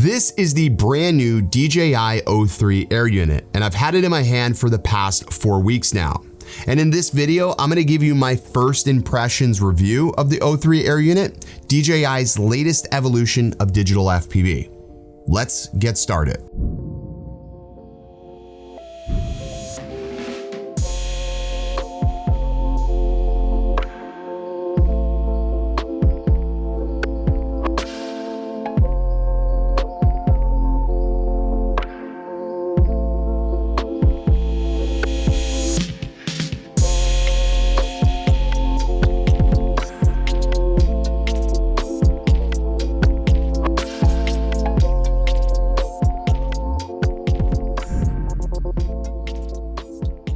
This is the brand new DJI O3 Air Unit, and I've had it in my hand for the past 4 weeks now. And in this video, I'm gonna give you my first impressions review of the O3 Air Unit, DJI's latest evolution of digital FPV. Let's get started.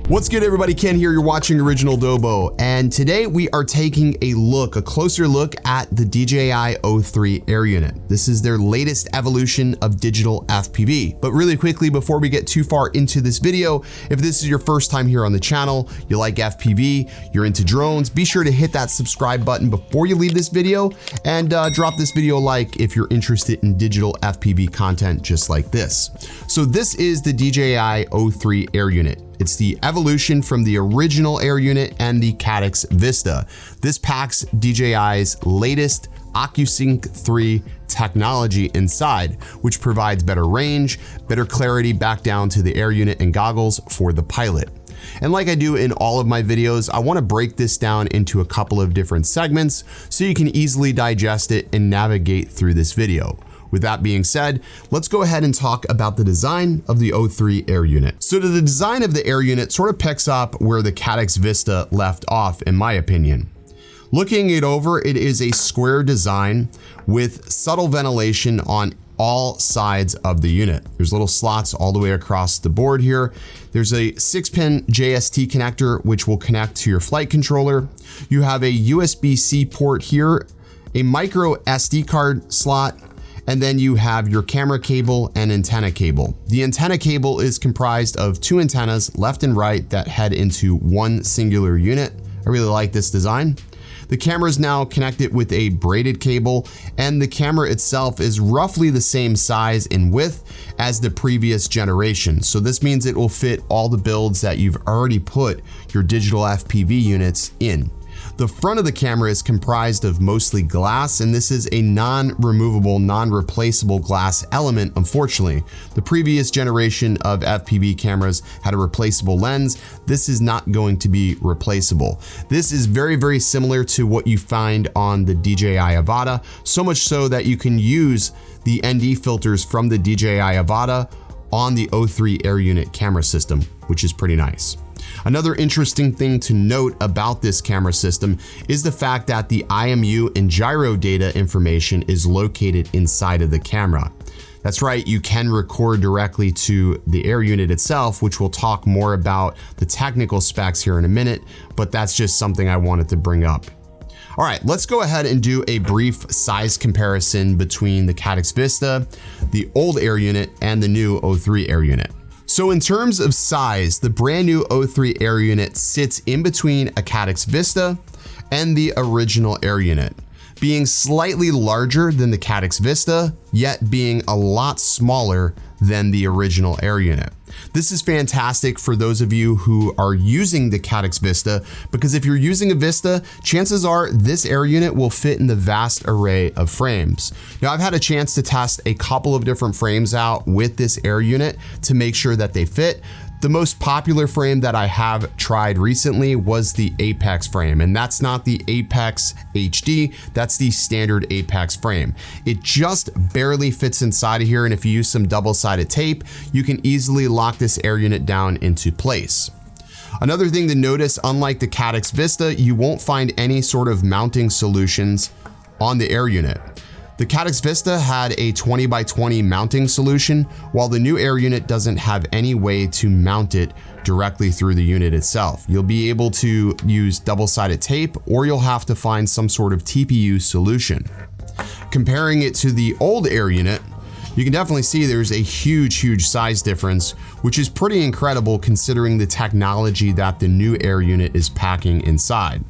What's good, everybody? Ken here. You're watching OriginaldoBo, and today we are taking a closer look at the DJI O3 Air Unit. This is their latest evolution of digital FPV. But really quickly, before we get too far into this video, if this is your first time here on the channel, you like FPV, you're into drones, be sure to hit that subscribe button before you leave this video, and drop this video a like if you're interested in digital FPV content just like this. So this is the DJI O3 Air Unit. It's the evolution from the original Air Unit and the Caddx Vista. This packs DJI's latest OcuSync 3 technology inside, which provides better range, better clarity back down to the Air Unit and goggles for the pilot. And like I do in all of my videos, I want to break this down into a couple of different segments so you can easily digest it and navigate through this video. With that being said, let's go ahead and talk about the design of the O3 Air Unit. So the design of the Air Unit sort of picks up where the Caddx Vista left off, in my opinion. Looking it over, it is a square design with subtle ventilation on all sides of the unit. There's little slots all the way across the board here. There's a 6-pin JST connector, which will connect to your flight controller. You have a USB-C port here, a micro SD card slot, and then you have your camera cable and antenna cable. The antenna cable is comprised of 2 antennas, left and right, that head into one singular unit. I really like this design. The camera is now connected with a braided cable, and the camera itself is roughly the same size and width as the previous generation. So this means it will fit all the builds that you've already put your digital FPV units in. The front of the camera is comprised of mostly glass, and this is a non-removable, non-replaceable glass element, unfortunately. The previous generation of FPV cameras had a replaceable lens. This is not going to be replaceable. This is very, very similar to what you find on the DJI Avata, so much so that you can use the ND filters from the DJI Avata on the O3 Air Unit camera system, which is pretty nice. Another interesting thing to note about this camera system is the fact that the IMU and gyro data information is located inside of the camera. That's right, you can record directly to the Air Unit itself, which we'll talk more about the technical specs here in a minute, but that's just something I wanted to bring up. All right, let's go ahead and do a brief size comparison between the Caddx Vista, the old Air Unit, and the new O3 Air Unit. So in terms of size, the brand new O3 Air Unit sits in between a Caddx Vista and the original Air Unit, being slightly larger than the Caddx Vista, yet being a lot smaller than the original Air Unit. This is fantastic for those of you who are using the Caddx Vista, because if you're using a Vista, chances are this Air Unit will fit in the vast array of frames. Now, I've had a chance to test a couple of different frames out with this Air Unit to make sure that they fit. The most popular frame that I have tried recently was the Apex frame, and that's not the Apex HD, that's the standard Apex frame. It just barely fits inside of here, and if you use some double-sided tape, you can easily lock this Air Unit down into place. Another thing to notice, unlike the Caddx Vista, you won't find any sort of mounting solutions on the Air Unit. The Caddx Vista had a 20x20 mounting solution, while the new Air Unit doesn't have any way to mount it directly through the unit itself. You'll be able to use double-sided tape, or you'll have to find some sort of TPU solution. Comparing it to the old Air Unit, you can definitely see there's a huge size difference, which is pretty incredible considering the technology that the new Air Unit is packing inside.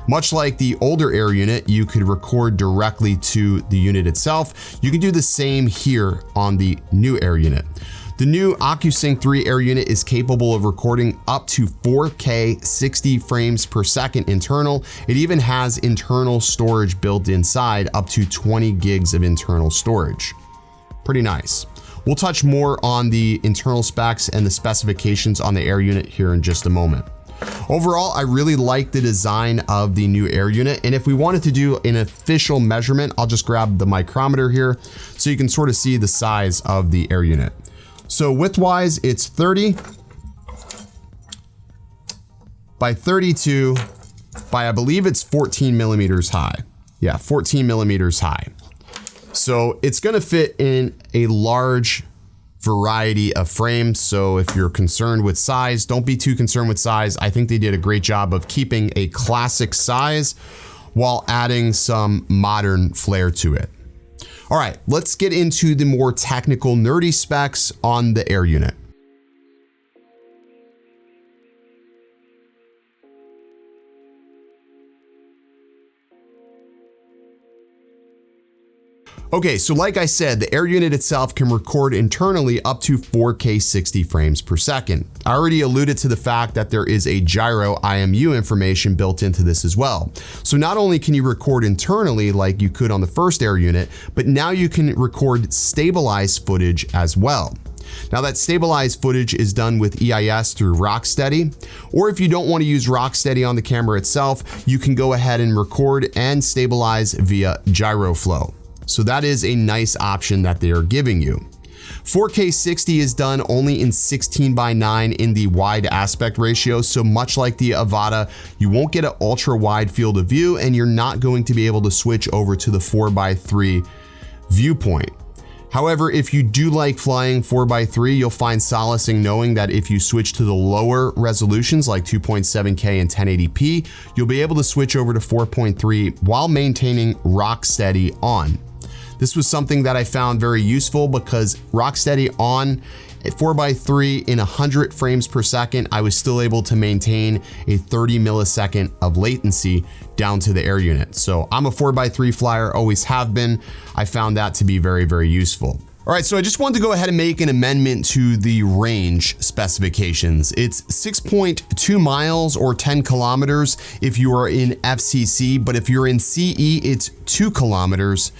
Much like the older Air unit, you could record directly to the unit itself. You can do the same here on the new Air unit. The new OcuSync 3 Air unit is capable of recording up to 4K 60 frames per second internal. It even has internal storage built inside, up to 20 gigs of internal storage. Pretty nice. We'll touch more on the internal specs and the specifications on the Air unit here in just a moment. Overall, I really like the design of the new Air unit, and if we wanted to do an official measurement, I'll just grab the micrometer here so you can sort of see the size of the Air unit. So width-wise, it's 30 by 32 by, I believe it's 14 millimeters high. Yeah, 14 millimeters high. So it's gonna fit in a large variety of frames. So if you're concerned with size, don't be too concerned with size. I think they did a great job of keeping a classic size while adding some modern flair to it. All right, let's get into the more technical, nerdy specs on the Air unit. Okay, so like I said, the Air unit itself can record internally up to 4K 60 frames per second. I already alluded to the fact that there is a gyro IMU information built into this as well. So not only can you record internally like you could on the first Air unit, but now you can record stabilized footage as well. Now that stabilized footage is done with EIS through Rocksteady, or if you don't want to use Rocksteady on the camera itself, you can go ahead and record and stabilize via GyroFlow. So that is a nice option that they are giving you. 4K 60 is done only in 16:9 in the wide aspect ratio. So much like the Avata, you won't get an ultra wide field of view, and you're not going to be able to switch over to the 4:3 viewpoint. However, if you do like flying 4:3, you'll find solace in knowing that if you switch to the lower resolutions like 2.7K and 1080p, you'll be able to switch over to 4.3 while maintaining Rocksteady on. This was something that I found very useful because Rocksteady on at 4:3 in 100 frames per second, I was still able to maintain a 30 millisecond of latency down to the Air unit. So I'm a 4:3 flyer, always have been. I found that to be very, very useful. All right, so I just wanted to go ahead and make an amendment to the range specifications. It's 6.2 miles or 10 kilometers if you are in FCC, but if you're in CE, it's 2 kilometers.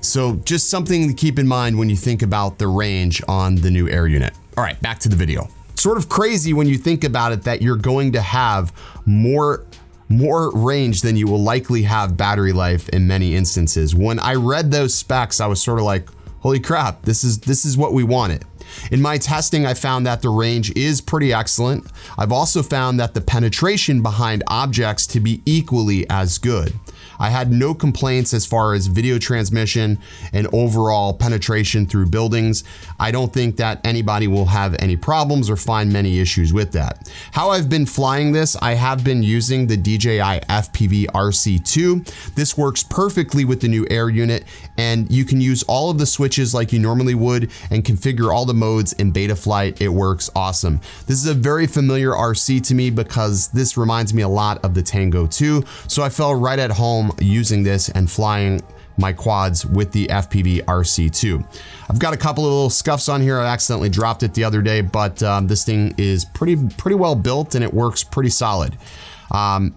So just something to keep in mind when you think about the range on the new Air unit. All right, back to the video. Sort of crazy when you think about it that you're going to have more range than you will likely have battery life in many instances. When I read those specs, I was sort of like, holy crap, this is what we wanted. In my testing, I found that the range is pretty excellent. I've also found that the penetration behind objects to be equally as good. I had no complaints as far as video transmission and overall penetration through buildings. I don't think that anybody will have any problems or find many issues with that. How I've been flying this, I have been using the DJI FPV RC2. This works perfectly with the new Air unit, and you can use all of the switches like you normally would and configure all the modes in beta flight. It works awesome. This is a very familiar RC to me because this reminds me a lot of the Tango 2, so I felt right at home using this and flying my quads with the FPV RC2. I've got a couple of little scuffs on here. I accidentally dropped it the other day, but this thing is pretty well built and it works pretty solid. The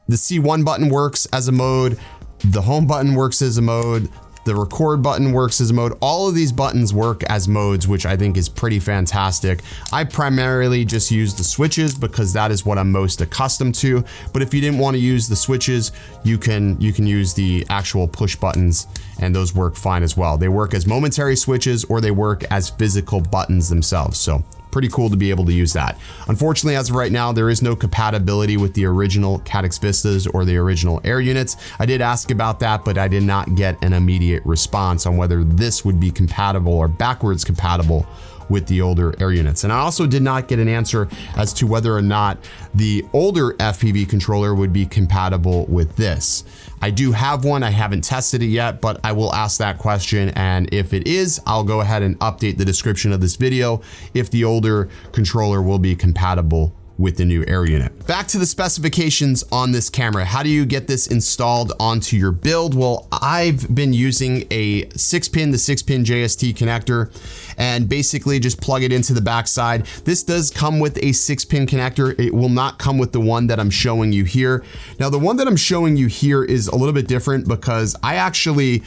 C1 button works as a mode. The home button works as a mode. The record button works as a mode. All of these buttons work as modes, which I think is pretty fantastic. I primarily just use the switches because that is what I'm most accustomed to. But if you didn't want to use the switches, you can use the actual push buttons, and those work fine as well. They work as momentary switches or they work as physical buttons themselves. So pretty cool to be able to use that. Unfortunately, as of right now, there is no compatibility with the original Caddx Vistas or the original Air units. I did ask about that, but I did not get an immediate response on whether this would be compatible or backwards compatible with the older Air units. And I also did not get an answer as to whether or not the older FPV controller would be compatible with this. I do have one, I haven't tested it yet, but I will ask that question, and if it is, I'll go ahead and update the description of this video if the older controller will be compatible with the new Air Unit. Back to the specifications on this camera. How do you get this installed onto your build? Well, I've been using a 6-pin to 6-pin JST connector and basically just plug it into the backside. This does come with a 6-pin connector. It will not come with the one that I'm showing you here. Now, the one that I'm showing you here is a little bit different because I actually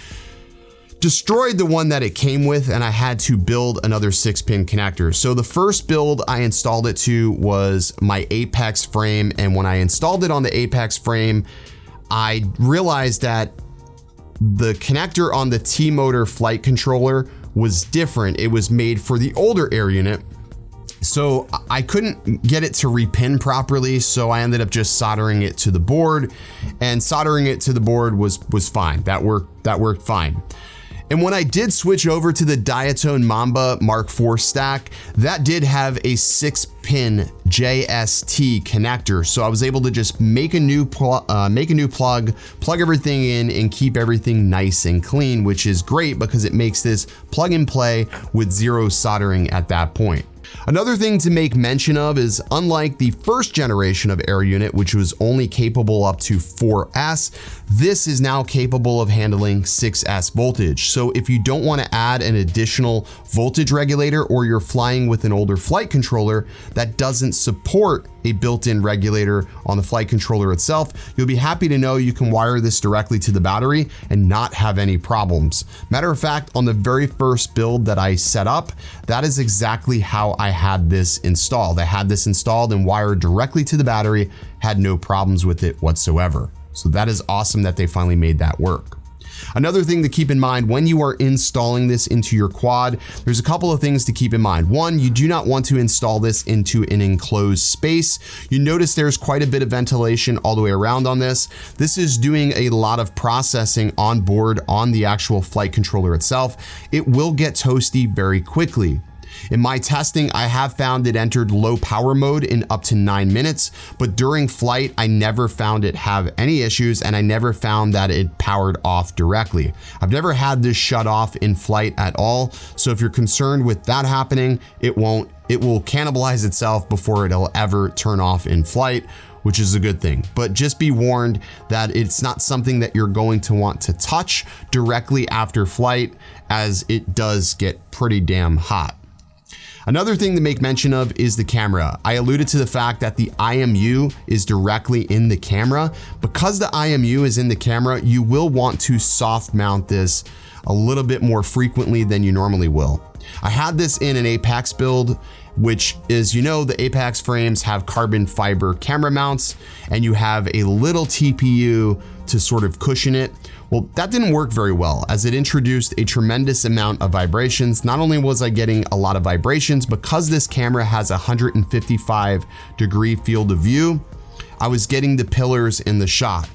destroyed the one that it came with and I had to build another 6-pin connector. So the first build I installed it to was my Apex frame, and when I installed it on the Apex frame, I realized that the connector on the T-Motor flight controller was different. It was made for the older Air Unit, so I couldn't get it to repin properly, so I ended up just soldering it to the board, and soldering it to the board was fine. That worked fine. And when I did switch over to the Diatone Mamba Mark IV stack, that did have a 6-pin JST connector. So I was able to just make a new plug everything in and keep everything nice and clean, which is great because it makes this plug and play with zero soldering at that point. Another thing to make mention of is, unlike the first generation of Air Unit, which was only capable up to 4S, this is now capable of handling 6S voltage. So if you don't want to add an additional voltage regulator, or you're flying with an older flight controller that doesn't support a built-in regulator on the flight controller itself, you'll be happy to know you can wire this directly to the battery and not have any problems. Matter of fact, on the very first build that I set up, that is exactly how I had this installed. I had this installed and wired directly to the battery, had no problems with it whatsoever. So that is awesome that they finally made that work. Another thing to keep in mind when you are installing this into your quad, there's a couple of things to keep in mind. One, you do not want to install this into an enclosed space. You notice there's quite a bit of ventilation all the way around on this. This is doing a lot of processing on board on the actual flight controller itself. It will get toasty very quickly. In my testing, I have found it entered low power mode in up to 9 minutes, but during flight, I never found it have any issues, and I never found that it powered off directly. I've never had this shut off in flight at all, so if you're concerned with that happening, it will cannibalize itself before it'll ever turn off in flight, which is a good thing. But just be warned that it's not something that you're going to want to touch directly after flight, as it does get pretty damn hot. Another thing to make mention of is the camera. I alluded to the fact that the IMU is directly in the camera. Because the IMU is in the camera, you will want to soft mount this a little bit more frequently than you normally will. I had this in an Apex build, which is, the Apex frames have carbon fiber camera mounts, and you have a little TPU to sort of cushion it. Well, that didn't work very well, as it introduced a tremendous amount of vibrations. Not only was I getting a lot of vibrations, because this camera has a 155-degree field of view, I was getting the pillars in the shot.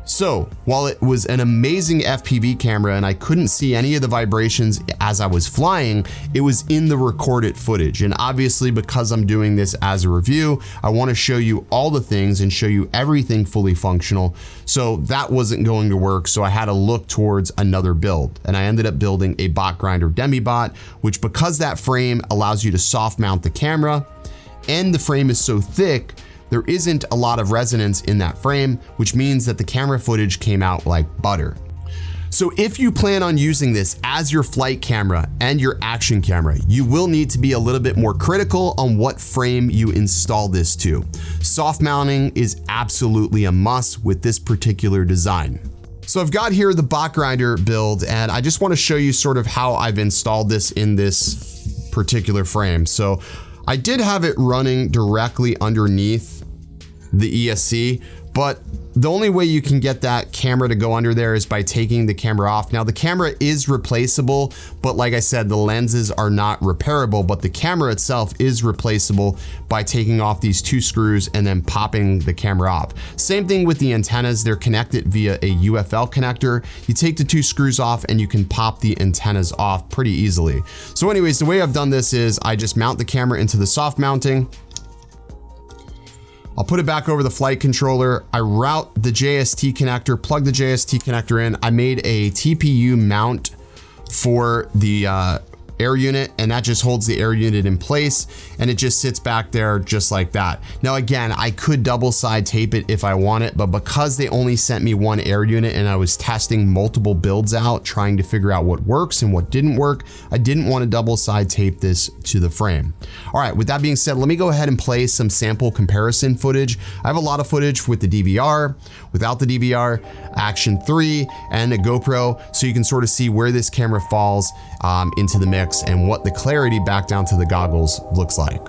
So while it was an amazing FPV camera and I couldn't see any of the vibrations as I was flying, it was in the recorded footage. And obviously, because I'm doing this as a review, I want to show you all the things and show you everything fully functional. So that wasn't going to work. So I had to look towards another build, and I ended up building a bot grinder demi-bot, which, because that frame allows you to soft mount the camera and the frame is so thick, there isn't a lot of resonance in that frame, which means that the camera footage came out like butter. So if you plan on using this as your flight camera and your action camera, you will need to be a little bit more critical on what frame you install this to. Soft mounting is absolutely a must with this particular design. So I've got here the bot grinder build, and I just want to show you sort of how I've installed this in this particular frame. So I did have it running directly underneath the ESC, but the only way you can get that camera to go under there is by taking the camera off. Now, the camera is replaceable, but like I said, the lenses are not repairable, but the camera itself is replaceable by taking off these 2 screws and then popping the camera off. Same thing with the antennas. They're connected via a UFL connector. You take the 2 screws off and you can pop the antennas off pretty easily. So anyways, the way I've done this is I just mount the camera into the soft mounting. I'll put it back over the flight controller. I route the JST connector, plug the JST connector in. I made a TPU mount for the air unit, and that just holds the air unit in place, and it just sits back there just like that. Now again, I could double side tape it if I want it, but because they only sent me one air unit and I was testing multiple builds out, trying to figure out what works and what didn't work, I didn't want to double side tape this to the frame. All right, with that being said, let me go ahead and play some sample comparison footage. I have a lot of footage with the DVR, without the DVR, Action 3, and a GoPro, so you can sort of see where this camera falls into the mix and what the clarity back down to the goggles looks like.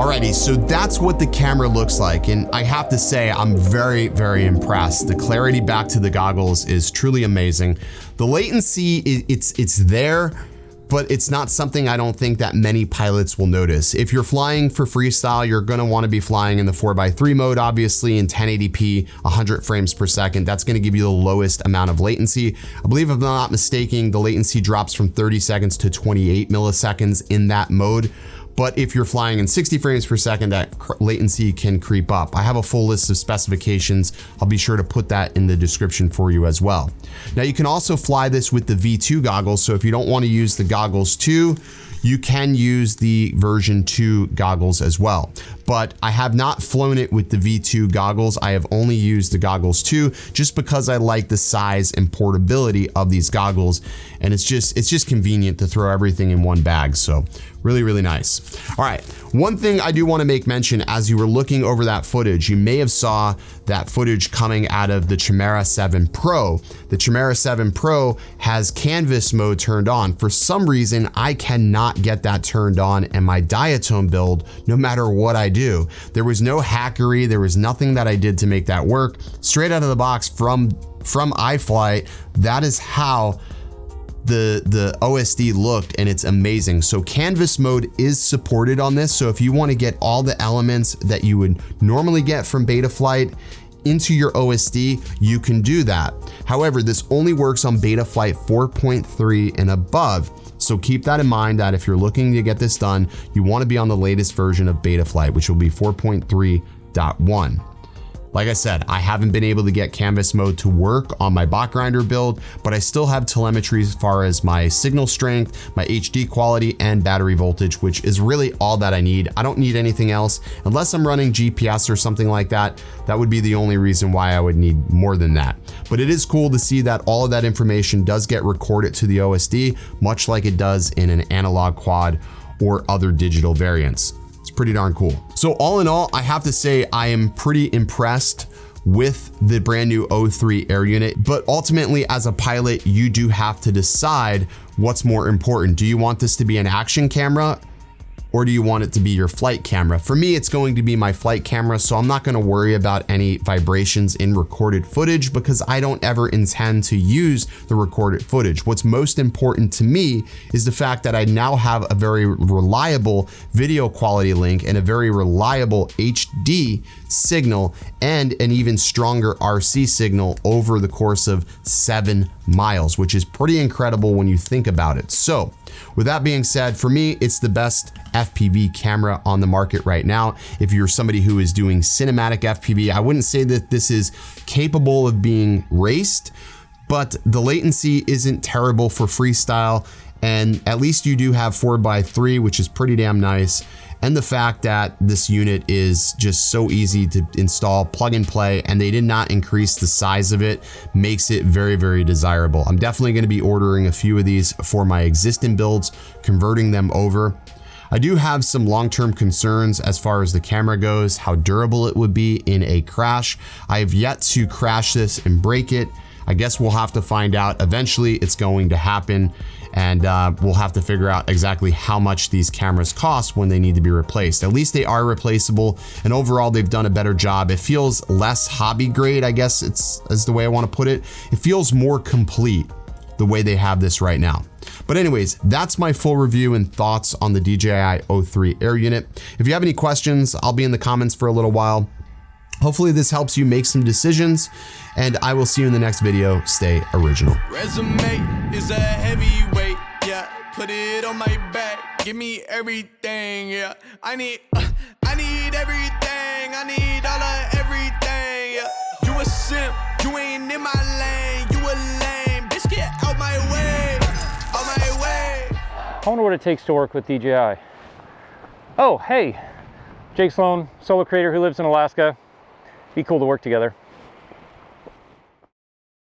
Alrighty, so that's what the camera looks like, and I have to say I'm very, very impressed. The clarity back to the goggles is truly amazing. The latency, it's there, but it's not something I don't think that many pilots will notice. If you're flying for freestyle, you're gonna wanna be flying in the 4x3 mode, obviously in 1080p, 100 frames per second. That's gonna give you the lowest amount of latency. I believe if I'm not mistaken, the latency drops from 30 seconds to 28 milliseconds in that mode. But if you're flying in 60 frames per second, that latency can creep up. I have a full list of specifications. I'll be sure to put that in the description for you as well. Now you can also fly this with the V2 goggles. So if you don't want to use the goggles 2, you can use the version 2 goggles as well. But I have not flown it with the V2 goggles. I have only used the goggles 2 just because I like the size and portability of these goggles. And it's just convenient to throw everything in one bag. So really, really nice. All right, one thing I do want to make mention, as you were looking over that footage, you may have saw that footage coming out of the Chimera 7 Pro. The Chimera 7 Pro has canvas mode turned on. For some reason, I cannot get that turned on in my diatone build, no matter what I do. There was no hackery, there was nothing that I did to make that work. Straight out of the box from iFlight, that is how the OSD looked, and it's amazing. So canvas mode is supported on this. So if you want to get all the elements that you would normally get from Betaflight into your OSD, you can do that. However, this only works on beta flight 4.3 and above. So keep that in mind that if you're looking to get this done, you want to be on the latest version of beta flight, which will be 4.3.1. Like I said, I haven't been able to get canvas mode to work on my bot grinder build, but I still have telemetry as far as my signal strength, my HD quality, and battery voltage, which is really all that I need. I don't need anything else unless I'm running GPS or something like that. That would be the only reason why I would need more than that. But it is cool to see that all of that information does get recorded to the OSD, much like it does in an analog quad or other digital variants. Pretty darn cool. So all in all, I have to say I am pretty impressed with the brand new O3 Air Unit, but ultimately as a pilot, you do have to decide what's more important. Do you want this to be an action camera, or do you want it to be your flight camera? For me, it's going to be my flight camera, so I'm not gonna worry about any vibrations in recorded footage because I don't ever intend to use the recorded footage. What's most important to me is the fact that I now have a very reliable video quality link and a very reliable HD signal and an even stronger RC signal over the course of 7 miles, which is pretty incredible when you think about it. So with that being said, for me, it's the best FPV camera on the market right now. If you're somebody who is doing cinematic FPV, I wouldn't say that this is capable of being raced, but the latency isn't terrible for freestyle. And at least you do have 4x3, which is pretty damn nice. And the fact that this unit is just so easy to install, plug and play, and they did not increase the size of it, makes it very, very desirable. I'm definitely gonna be ordering a few of these for my existing builds, converting them over. I do have some long-term concerns as far as the camera goes, how durable it would be in a crash. I have yet to crash this and break it. I guess we'll have to find out. Eventually it's going to happen, and we'll have to figure out exactly how much these cameras cost when they need to be replaced. At least they are replaceable, and overall they've done a better job. It feels less hobby grade, I guess is the way I want to put it. It feels more complete the way they have this right now. But anyways, that's my full review and thoughts on the DJI O3 Air Unit. If you have any questions, I'll be in the comments for a little while. Hopefully this helps you make some decisions, and I will see you in the next video. Stay original. Resume is a heavyweight, yeah. Put it on my back, give me everything, yeah. I need everything, I need all of everything, yeah. You a simp, you ain't in my lane, you a lame, bitch, get out my way, out my way. I wonder what it takes to work with DJI. Oh, hey, Jake Sloan, solo creator who lives in Alaska. Be cool to work together.